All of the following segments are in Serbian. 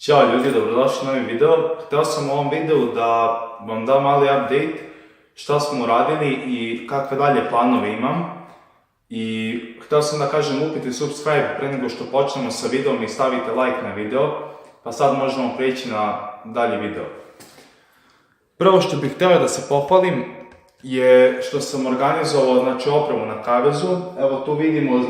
Ćao ljudi, dobrodošli u novi video. Htio sam u ovom videu da vam dam mali update šta smo uradili i kakve dalje planove imam. I htio sam da kažem lupite subscribe pre nego što počnemo sa videom i stavite like na video, pa sad možemo preći na dalji video. Prvo što bih htio da se pohvalim je što sam organizovao opremu na kavezu. Evo tu vidimo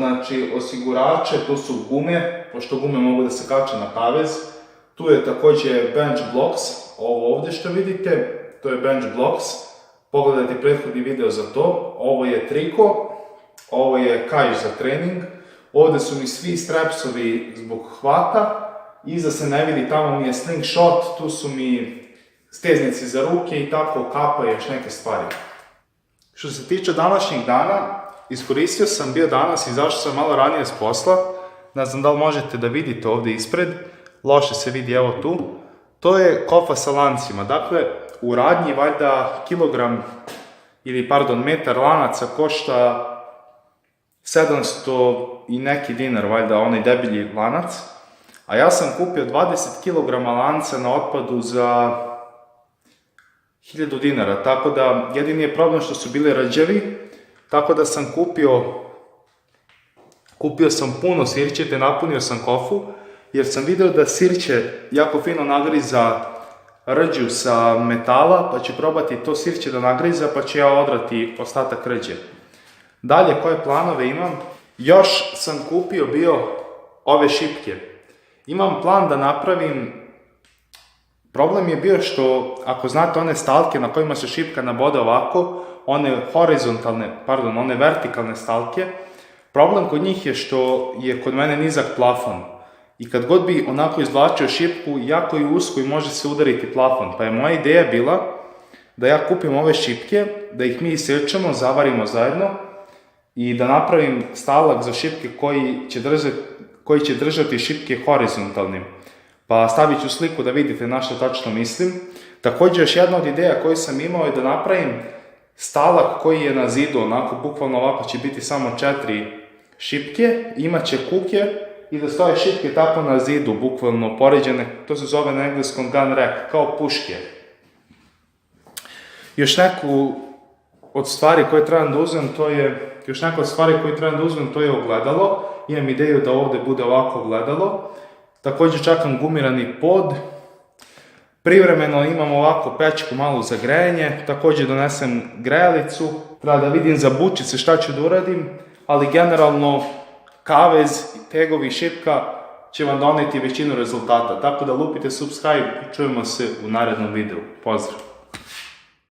osigurače, tu su gume, pošto gume mogu da se kače na kavez. Tu je također bench blocks, ovo ovdje što vidite, to je bench blocks. Pogledajte prethodni video za to. Ovo je triko, ovo je kaiš za trening. Ovdje su mi svi strapsovi zbog hvata. Iza se ne vidi, tamo mi je slingshot, tu su mi steznici za ruke i tako kapa i još neke stvari. Što se tiče današnjeg dana, iskoristio sam bio danas i izašao sam malo ranije s posla. Ne znam da li možete da vidite ovdje ispred. Loše se vidi, evo tu. To je kofa sa lancima. Dakle, u radnji valjda metar lanaca košta 700 i neki dinar, valjda onaj debilji lanac. A ja sam kupio 20 kg lanca na otpadu za 1000 dinara. Tako da, jedini je problem što su bili rđavi. Tako da sam kupio sam puno sirće, napunio sam kofu. Jer sam vidio da sirće jako fino nagriza rđu sa metala, pa ću probati to sirće da nagriza, pa ću ja odrati ostatak rđe. Dalje, koje planove imam? Još sam kupio bio ove šipke. Imam plan da napravim, problem je bio što, ako znate one stalke na kojima se šipka nabode ovako, one vertikalne stalke, problem kod njih je što je kod mene nizak plafon. I kad god bi onako izvlačio šipku, jako je usko i može se udariti plafon. Pa je moja ideja bila da ja kupim ove šipke, da ih mi isečemo, zavarimo zajedno i da napravim stalak za šipke koji će držati šipke horizontalnim. Pa stavit ću sliku da vidite na što tačno mislim. Također još jedna od ideja koju sam imao je da napravim stalak koji je na zidu, onako bukvalno ovako će biti samo 4 šipke, imat će kuke, i da stoje šipke tako na zidu, bukvalno poređene, to se zove na engleskom gun rack, kao puške. Još neku od stvari koje trebam da uzmem, to je ogledalo. Imam ideju da ovdje bude ovako ogledalo. Također čakam gumirani pod. Privremeno imam ovako pečku malu za grejanje. Također donesem grejalicu. Treba da vidim za bučice šta ću da uradim, ali generalno kavez, tegovi i šipka će vam doneti većinu rezultata. Tako da lupite subscribe i čujemo se u narednom videu. Pozdrav!